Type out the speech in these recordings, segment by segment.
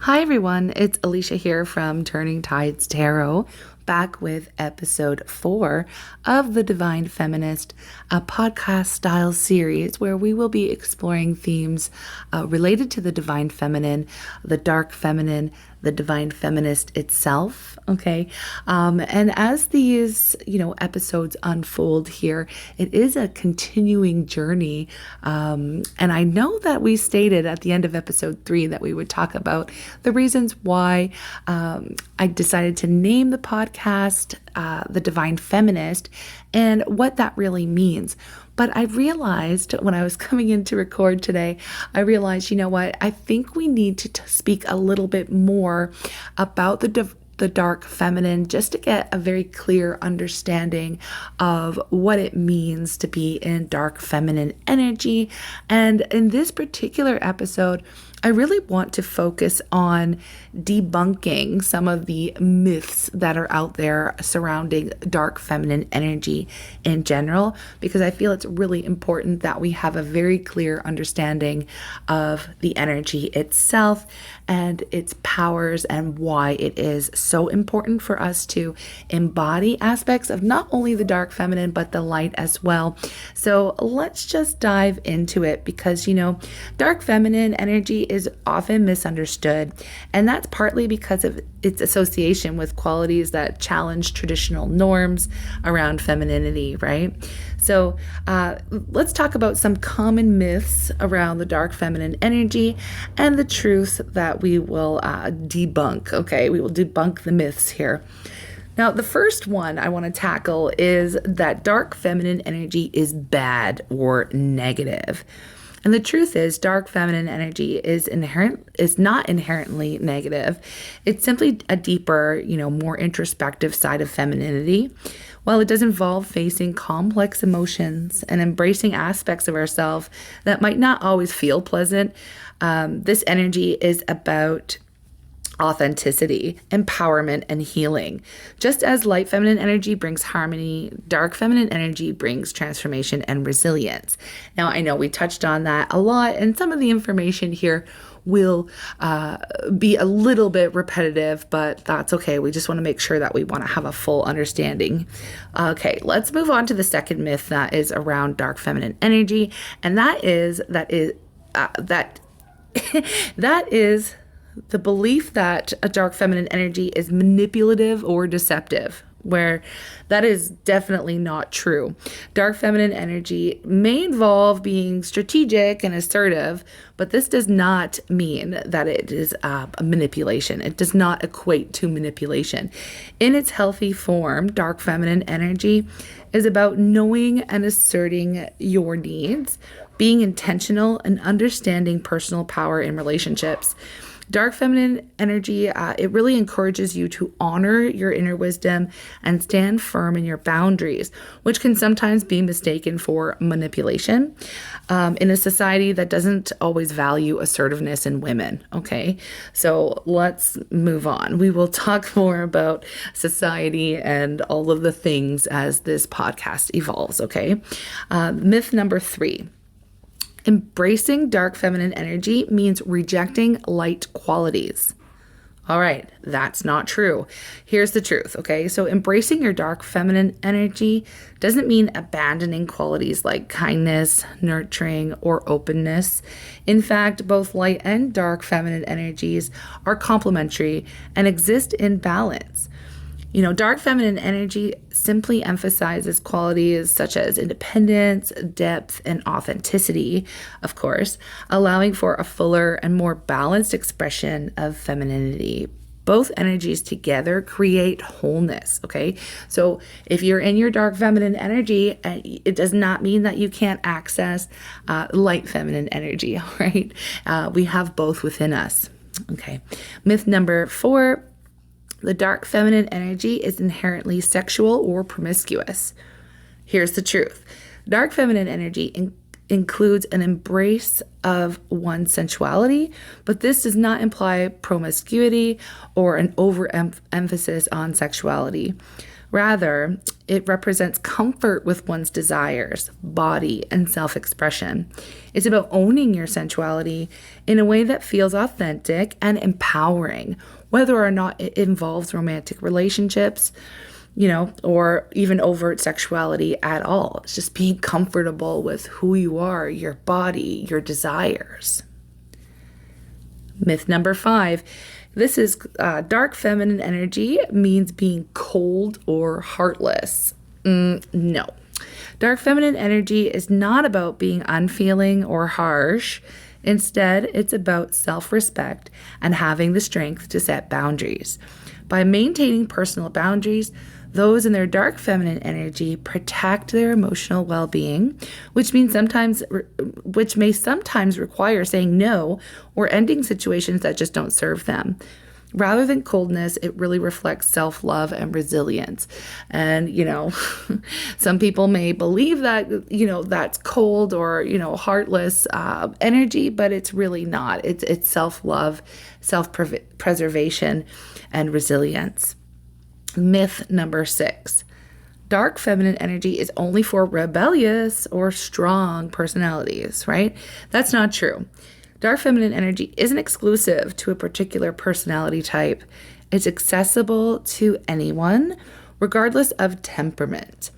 Hi everyone, it's Alishia here from Turning Tides Tarot, back with episode 4 of the Divine Feminist, a podcast style series where we will be exploring themes related to the Divine Feminine, the Dark Feminine, the Divine Feminist itself, okay? And as these, episodes unfold here, it is a continuing journey. And I know that we stated at the end of episode 3 that we would talk about the reasons why I decided to name the podcast The Divine Feminist and what that really means. But I realized when I was coming in to record today, I realized, I think we need to speak a little bit more about the dark feminine, just to get a very clear understanding of what it means to be in dark feminine energy. And in this particular episode, I really want to focus on debunking some of the myths that are out there surrounding dark feminine energy in general, because I feel it's really important that we have a very clear understanding of the energy itself and its powers and why it is so important for us to embody aspects of not only the dark feminine, but the light as well. So let's just dive into it because, dark feminine energy is often misunderstood, and that's partly because of its association with qualities that challenge traditional norms around femininity, right? So let's talk about some common myths around the dark feminine energy and the truth that we will debunk, okay? We will debunk the myths here. Now, the first one I want to tackle is that dark feminine energy is bad or negative. And the truth is, dark feminine energy is not inherently negative. It's simply a deeper, more introspective side of femininity. While it does involve facing complex emotions and embracing aspects of ourselves that might not always feel pleasant, this energy is about authenticity, empowerment, and healing. Just as light feminine energy brings harmony, dark feminine energy brings transformation and resilience. Now, I know we touched on that a lot, and some of the information here will be a little bit repetitive, but that's okay. We just want to make sure that we want to have a full understanding. Okay, let's move on to the second myth that is around dark feminine energy, and that is the belief that a dark feminine energy is manipulative or deceptive, where that is definitely not true. Dark feminine energy may involve being strategic and assertive, but this does not mean that it is a manipulation. It does not equate to manipulation. In its healthy form, dark feminine energy is about knowing and asserting your needs, being intentional, and understanding personal power in relationships. Dark feminine energy, it really encourages you to honor your inner wisdom and stand firm in your boundaries, which can sometimes be mistaken for manipulation in a society that doesn't always value assertiveness in women, okay? So let's move on. We will talk more about society and all of the things as this podcast evolves, okay? Myth number 3. Embracing dark feminine energy means rejecting light qualities. All right, that's not true. Here's the truth, okay? So embracing your dark feminine energy doesn't mean abandoning qualities like kindness, nurturing, or openness. In fact, both light and dark feminine energies are complementary and exist in balance. Dark feminine energy simply emphasizes qualities such as independence, depth, and authenticity, of course, allowing for a fuller and more balanced expression of femininity. Both energies together create wholeness, okay? So if you're in your dark feminine energy, it does not mean that you can't access light feminine energy, all right? We have both within us, okay? Myth number 4. The dark feminine energy is inherently sexual or promiscuous. Here's the truth. Dark feminine energy includes an embrace of one's sensuality, but this does not imply promiscuity or an overemphasis on sexuality. Rather, it represents comfort with one's desires, body, and self-expression. It's about owning your sensuality in a way that feels authentic and empowering, whether or not it involves romantic relationships, or even overt sexuality at all. It's just being comfortable with who you are, your body, your desires. Myth number 5. This is dark feminine energy means being cold or heartless. No. Dark feminine energy is not about being unfeeling or harsh. Instead, it's about self-respect and having the strength to set boundaries. By maintaining personal boundaries, those in their dark feminine energy protect their emotional well-being, which may sometimes require saying no or ending situations that just don't serve them. Rather than coldness, it really reflects self-love and resilience. And, some people may believe that, that's cold or, heartless energy, but it's really not. It's self-love, self-preservation, and resilience. Myth number 6. Dark feminine energy is only for rebellious or strong personalities, right? That's not true. Dark feminine energy isn't exclusive to a particular personality type. It's accessible to anyone, regardless of temperament.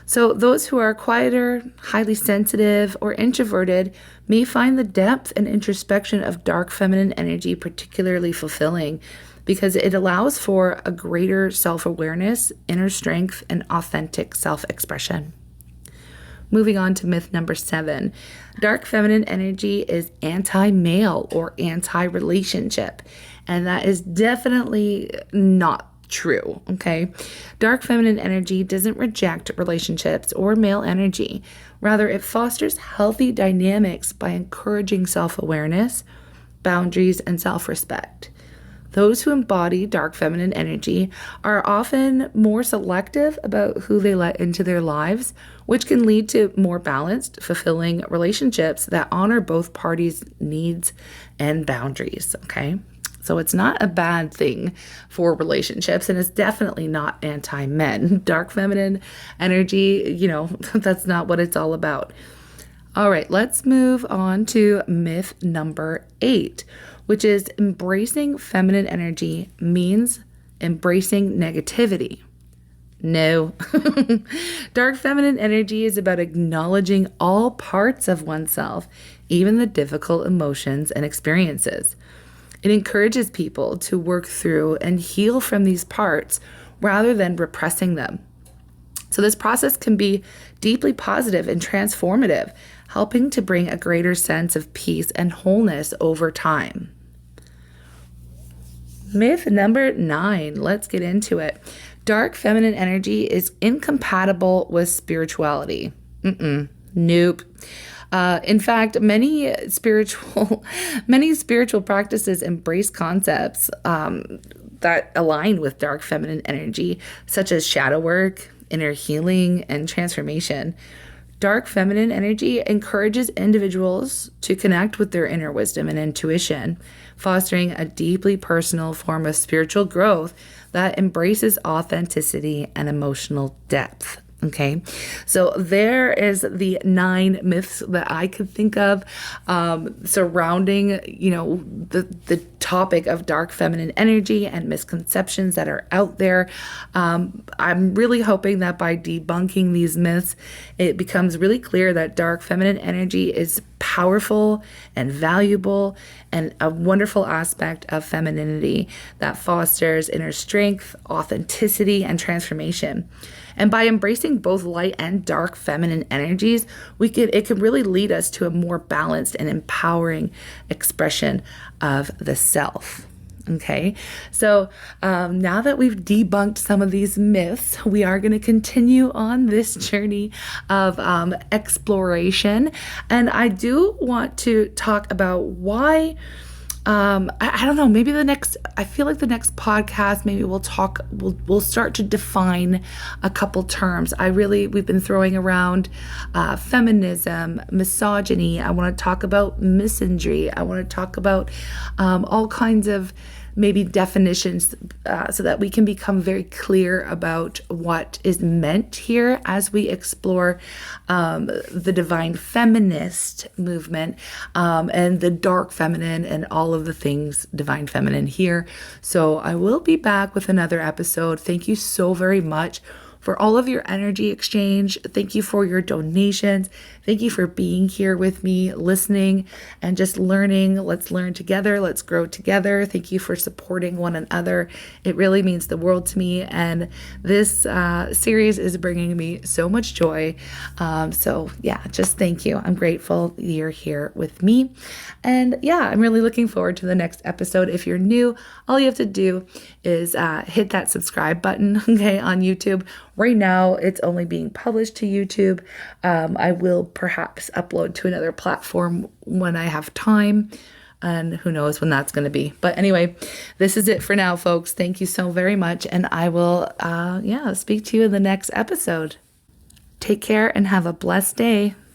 So those who are quieter, highly sensitive, or introverted may find the depth and introspection of dark feminine energy particularly fulfilling, because it allows for a greater self-awareness, inner strength, and authentic self-expression. Moving on to myth number 7. Dark feminine energy is anti-male or anti-relationship. And that is definitely not true, okay? Dark feminine energy doesn't reject relationships or male energy. Rather, it fosters healthy dynamics by encouraging self-awareness, boundaries, and self-respect. Those who embody dark feminine energy are often more selective about who they let into their lives, which can lead to more balanced, fulfilling relationships that honor both parties' needs and boundaries, okay? So it's not a bad thing for relationships, and it's definitely not anti-men. Dark feminine energy, that's not what it's all about. All right, let's move on to myth number 8, which is embracing feminine energy means embracing negativity. No. Dark feminine energy is about acknowledging all parts of oneself, even the difficult emotions and experiences. It encourages people to work through and heal from these parts rather than repressing them. So this process can be deeply positive and transformative, helping to bring a greater sense of peace and wholeness over time. Myth number 9, let's get into it. Dark feminine energy is incompatible with spirituality. Nope. In fact, many spiritual practices embrace concepts that align with dark feminine energy, such as shadow work, inner healing, and transformation. Dark feminine energy encourages individuals to connect with their inner wisdom and intuition, fostering a deeply personal form of spiritual growth that embraces authenticity and emotional depth. Okay, so there is the 9 myths that I could think of surrounding, the topic of dark feminine energy and misconceptions that are out there. I'm really hoping that by debunking these myths, it becomes really clear that dark feminine energy is powerful and valuable and a wonderful aspect of femininity that fosters inner strength, authenticity, and transformation. And by embracing both light and dark feminine energies, it can really lead us to a more balanced and empowering expression of the self. Okay, so now that we've debunked some of these myths, we are going to continue on this journey of exploration. And I do want to talk about why, I don't know, maybe I feel like the next podcast, maybe we'll start to define a couple terms. We've been throwing around feminism, misogyny. I want to talk about misandry. I want to talk about all kinds of maybe definitions so that we can become very clear about what is meant here as we explore the divine feminist movement and the dark feminine and all of the things divine feminine here. So I will be back with another episode. Thank you so very much for all of your energy exchange. Thank you for your donations. Thank you for being here with me, listening and just learning. Let's learn together. Let's grow together. Thank you for supporting one another. It really means the world to me. And this series is bringing me so much joy. So yeah, just thank you. I'm grateful you're here with me. And yeah, I'm really looking forward to the next episode. If you're new, all you have to do is hit that subscribe button, okay, on YouTube. Right now, it's only being published to YouTube. I will perhaps upload to another platform when I have time, and who knows when that's going to be. But anyway, this is it for now, folks. Thank you so very much, and I will, speak to you in the next episode. Take care and have a blessed day.